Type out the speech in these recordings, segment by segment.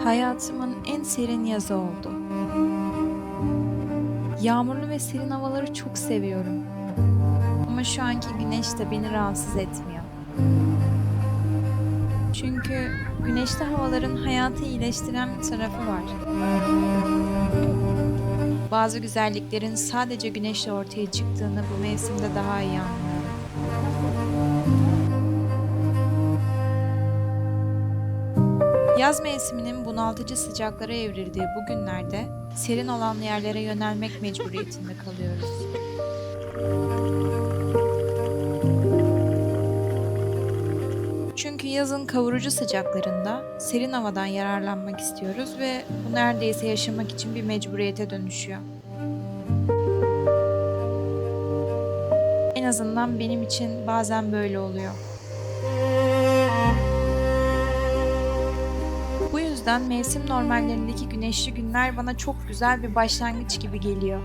Hayatımın en serin yazı oldu. Yağmurlu ve serin havaları çok seviyorum. Ama şu anki güneş de beni rahatsız etmiyor. Çünkü güneşli havaların hayatı iyileştiren bir tarafı var. Bazı güzelliklerin sadece güneşle ortaya çıktığını bu mevsimde daha iyi anlıyorum. Yaz mevsiminin bunaltıcı sıcaklara evrildiği bu günlerde serin olan yerlere yönelmek mecburiyetinde kalıyoruz. Çünkü yazın kavurucu sıcaklarında serin havadan yararlanmak istiyoruz ve bu neredeyse yaşamak için bir mecburiyete dönüşüyor. En azından benim için bazen böyle oluyor. Bu yüzden mevsim normallerindeki güneşli günler bana çok güzel bir başlangıç gibi geliyor.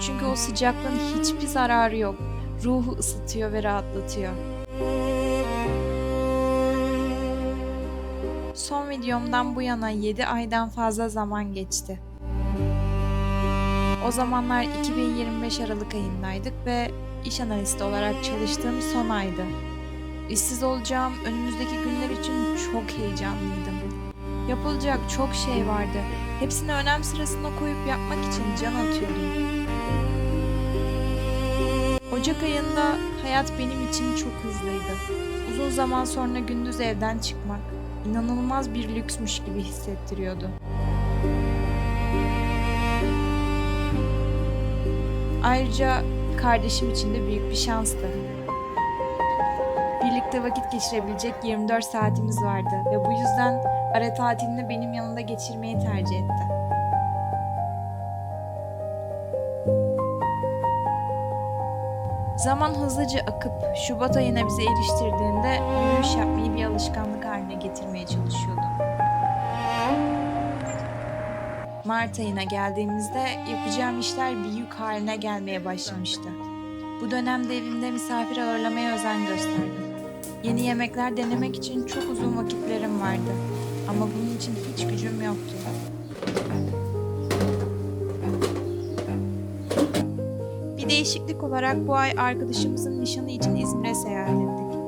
Çünkü o sıcaklığın hiçbir zararı yok. Ruhu ısıtıyor ve rahatlatıyor. Son videomdan bu yana 7 aydan fazla zaman geçti. O zamanlar 2025 Aralık ayındaydık ve iş analisti olarak çalıştığım son aydı. İşsiz olacağım önümüzdeki günler için çok heyecanlıydım. Yapılacak çok şey vardı. Hepsini önem sırasına koyup yapmak için can atıyordum. Ocak ayında hayat benim için çok hızlıydı. Uzun zaman sonra gündüz evden çıkmak inanılmaz bir lüksmüş gibi hissettiriyordu. Ayrıca kardeşim için de büyük bir şanstı. Birlikte vakit geçirebilecek 24 saatimiz vardı ve bu yüzden ara tatilini benim yanında geçirmeyi tercih etti. Zaman hızlıca akıp Şubat ayına bizi eriştirdiğinde yürüyüş yapmayı bir alışkanlık haline getirmeye çalışıyordum. Mart ayına geldiğimizde yapacağım işler bir yük haline gelmeye başlamıştı. Bu dönemde evimde misafir ağırlamaya özen gösterdim. Yeni yemekler denemek için çok uzun vakitlerim vardı. Ama bunun için hiç gücüm yoktu. Bir değişiklik olarak bu ay arkadaşımızın nişanı için İzmir'e seyahat ettik.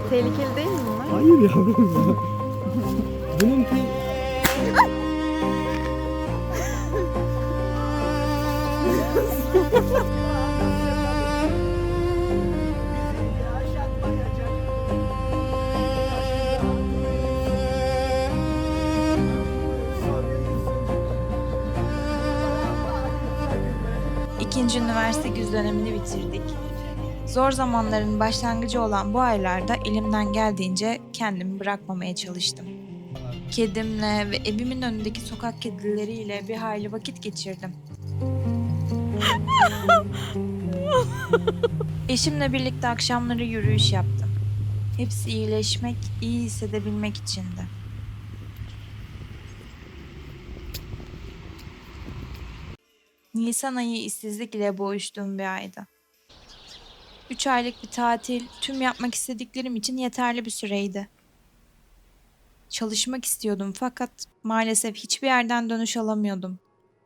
Tehlikeli değil mi bunlar? Hayır yavrum ya. Bununki İkinci üniversite güz dönemini bitirdik. Zor zamanların başlangıcı olan bu aylarda elimden geldiğince kendimi bırakmamaya çalıştım. Kedimle ve evimin önündeki sokak kedileriyle bir hayli vakit geçirdim. Eşimle birlikte akşamları yürüyüş yaptım. Hepsi iyileşmek, iyi hissedebilmek içindi. Nisan ayı işsizlik ile boğuştuğum bir aydı. 3 aylık bir tatil, tüm yapmak istediklerim için yeterli bir süreydi. Çalışmak istiyordum fakat maalesef hiçbir yerden dönüş alamıyordum.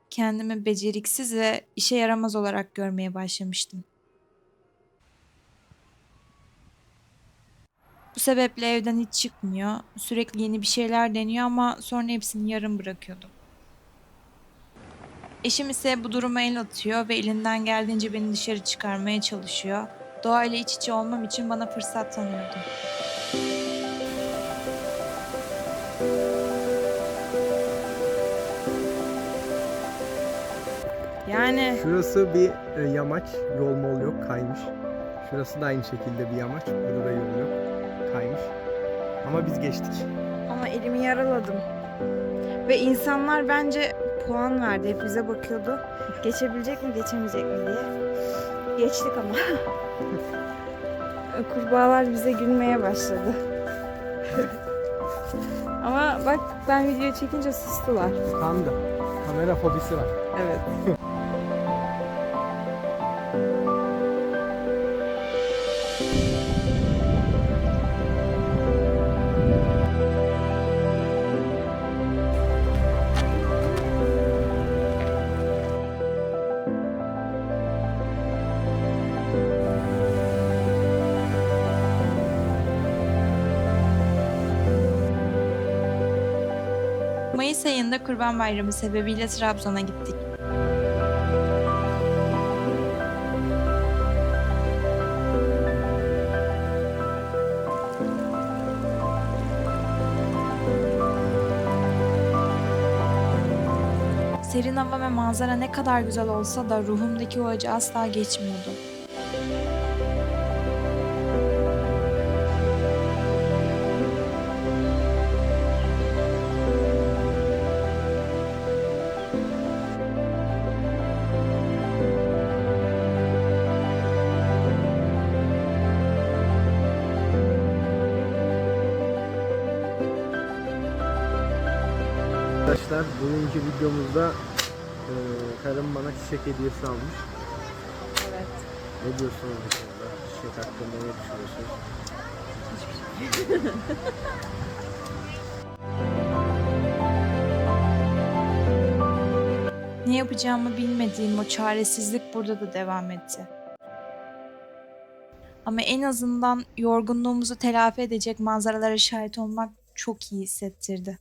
Kendimi beceriksiz ve işe yaramaz olarak görmeye başlamıştım. Bu sebeple evden hiç çıkmıyor, sürekli yeni bir şeyler deniyor ama sonra hepsini yarım bırakıyordum. Eşim ise bu duruma el atıyor ve elinden geldiğince beni dışarı çıkarmaya çalışıyor. Doğayla iç içe olmam için bana fırsat tanıyordu. Yani şurası bir yamaç. Yol mol yok. Kaymış. Şurası da aynı şekilde bir yamaç. Burada da yol yok. Kaymış. Ama biz geçtik. ama elimi yaraladım. Ve insanlar bence puan verdi. Hep bize bakıyordu. Geçebilecek mi geçemeyecek mi diye. Geçtik ama. Kurbağalar bize gülmeye başladı. Ama bak ben video çekince sustular. Tam da kamera fobisi var. Evet. ayında Kurban Bayramı sebebiyle Trabzon'a gittik. Serin hava ve manzara ne kadar güzel olsa da ruhumdaki o acı asla geçmiyordu. Arkadaşlar bugünkü videomuzda karım bana çiçek hediyesi almış. Evet. Ne diyorsunuz bu konuda? Çiçek hakkında ne düşünüyorsunuz? Ne yapacağımı bilmediğim o çaresizlik burada da devam etti. Ama en azından yorgunluğumuzu telafi edecek manzaralara şahit olmak çok iyi hissettirdi.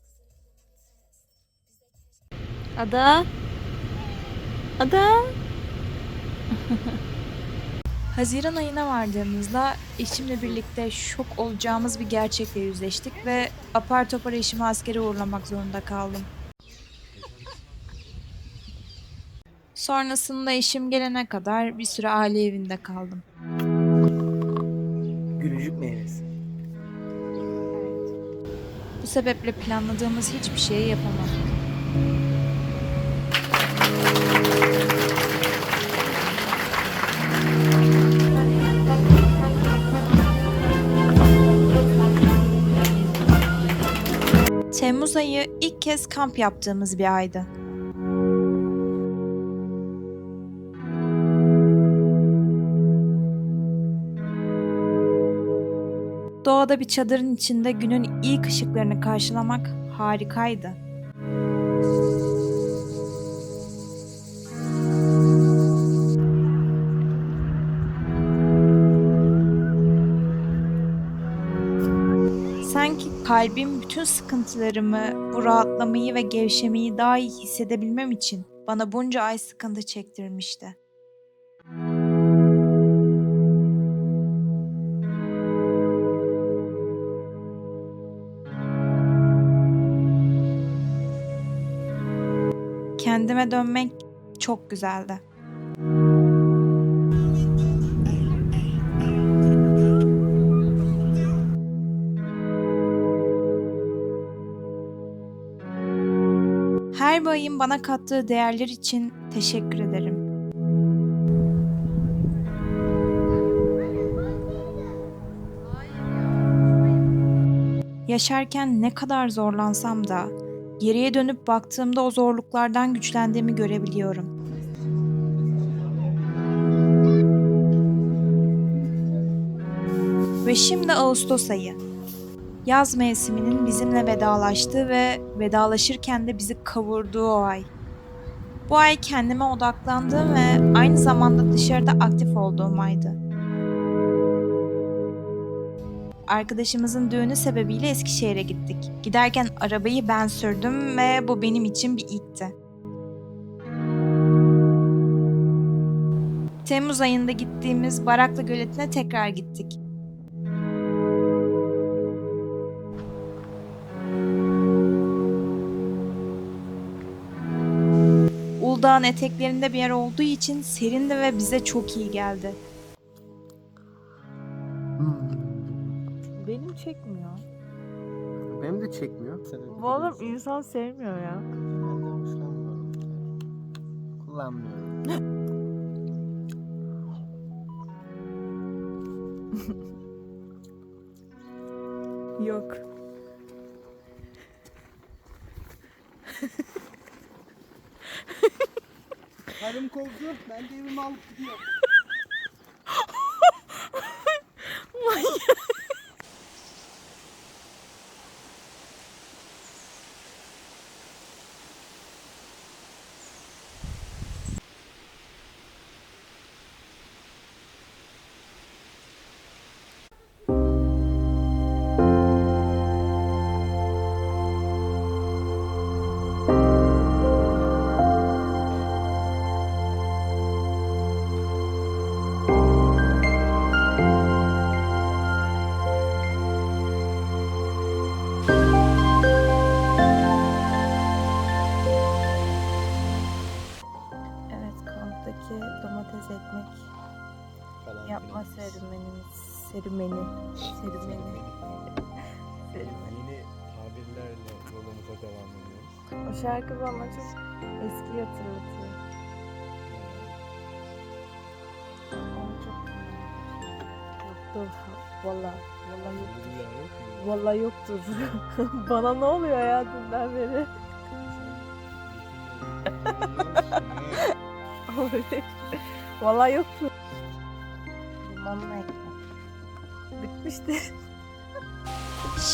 Ada. Ada. Haziran ayına vardığımızda eşimle birlikte şok olacağımız bir gerçekle yüzleştik ve apar topar eşimi askere uğurlamak zorunda kaldım. Sonrasında eşim gelene kadar bir süre aile evinde kaldım. Gülücük meyvesi. Bu sebeple planladığımız hiçbir şeyi yapamadık. Temmuz ayı ilk kez kamp yaptığımız bir aydı. Doğada bir çadırın içinde günün ilk ışıklarını karşılamak harikaydı. Sanki kalbim bütün sıkıntılarımı, bu rahatlamayı ve gevşemeyi daha iyi hissedebilmem için bana bunca ay sıkıntı çektirmişti. Kendime dönmek çok güzeldi. Her bir ayın bana kattığı değerler için teşekkür ederim. Yaşarken ne kadar zorlansam da geriye dönüp baktığımda o zorluklardan güçlendiğimi görebiliyorum. Ve şimdi Ağustos ayı. Yaz mevsiminin bizimle vedalaştığı ve vedalaşırken de bizi kavurduğu o ay. Bu ay kendime odaklandığım ve aynı zamanda dışarıda aktif olduğum aydı. Arkadaşımızın düğünü sebebiyle Eskişehir'e gittik. Giderken arabayı ben sürdüm ve bu benim için bir ilkti. Temmuz ayında gittiğimiz Baraklı Göleti'ne tekrar gittik. Uludağ'ın eteklerinde bir yer olduğu için serindi ve bize çok iyi geldi. Benim çekmiyor. Benim de çekmiyor. Oğlum insan sevmiyor ya. Ben de hoşlanmıyorum. Kullanmıyorum. Yok. Karım kovdu. Ben de evime alıp gidiyorum. sonraki domates ekmek Falan yapma filan. serümeni. Yeni tabirlerle yolumuza devam ediyoruz. O şarkı bana çok eski hatırlatıyor. Onu çok yoktur. Vallahi yok. Vallahi yoktur. Bana ne oluyor ya dünden beri? Vallahi yoktur. Limonlu ekmek. Bitmişti.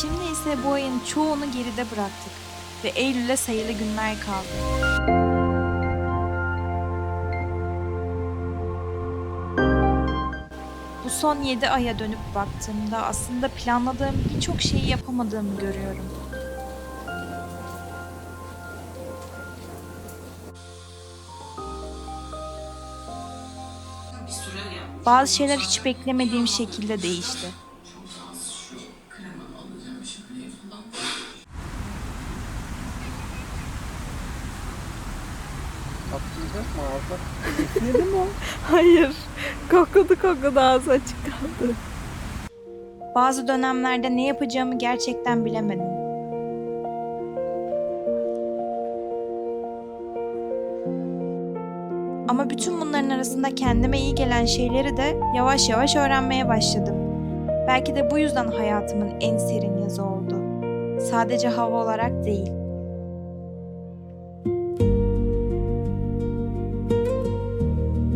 Şimdi ise bu ayın çoğunu geride bıraktık ve Eylül'e sayılı günler kaldı. Bu son 7 aya dönüp baktığımda aslında planladığım birçok şeyi yapamadığımı görüyorum. Bazı şeyler hiç beklemediğim şekilde değişti. Atlayacak mı ağzına? Hayır. Kokladı ağzı açık kaldı. Bazı dönemlerde ne yapacağımı gerçekten bilemedim. Ama bütün bunların arasında kendime iyi gelen şeyleri de yavaş yavaş öğrenmeye başladım. Belki de bu yüzden hayatımın en serin yazı oldu. Sadece hava olarak değil.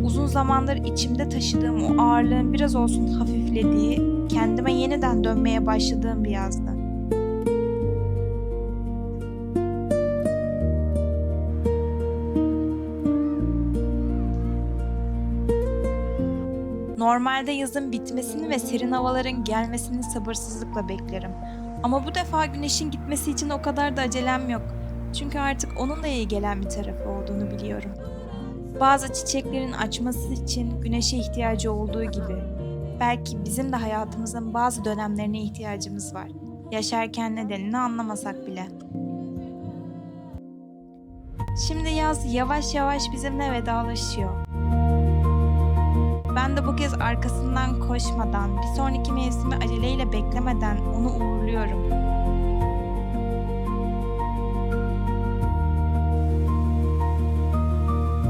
Uzun zamandır içimde taşıdığım o ağırlığın biraz olsun hafiflediği, kendime yeniden dönmeye başladığım bir yazdı. Normalde yazın bitmesini ve serin havaların gelmesini sabırsızlıkla beklerim. Ama bu defa güneşin gitmesi için o kadar da acelem yok. Çünkü artık onunla iyi gelen bir tarafı olduğunu biliyorum. Bazı çiçeklerin açması için güneşe ihtiyacı olduğu gibi, belki bizim de hayatımızın bazı dönemlerine ihtiyacımız var. Yaşarken nedenini anlamasak bile. Şimdi yaz yavaş yavaş bizimle vedalaşıyor. Ben de bu kez arkasından koşmadan, bir sonraki mevsimi aceleyle beklemeden onu uğurluyorum.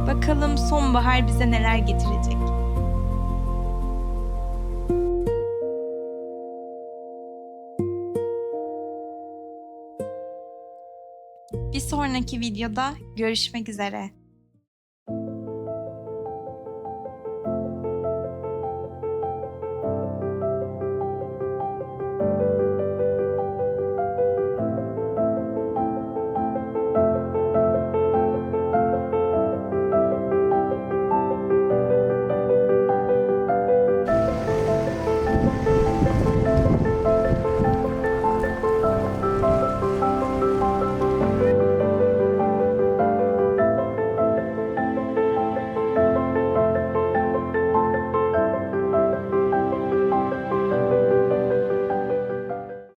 Bakalım sonbahar bize neler getirecek. Bir sonraki videoda görüşmek üzere.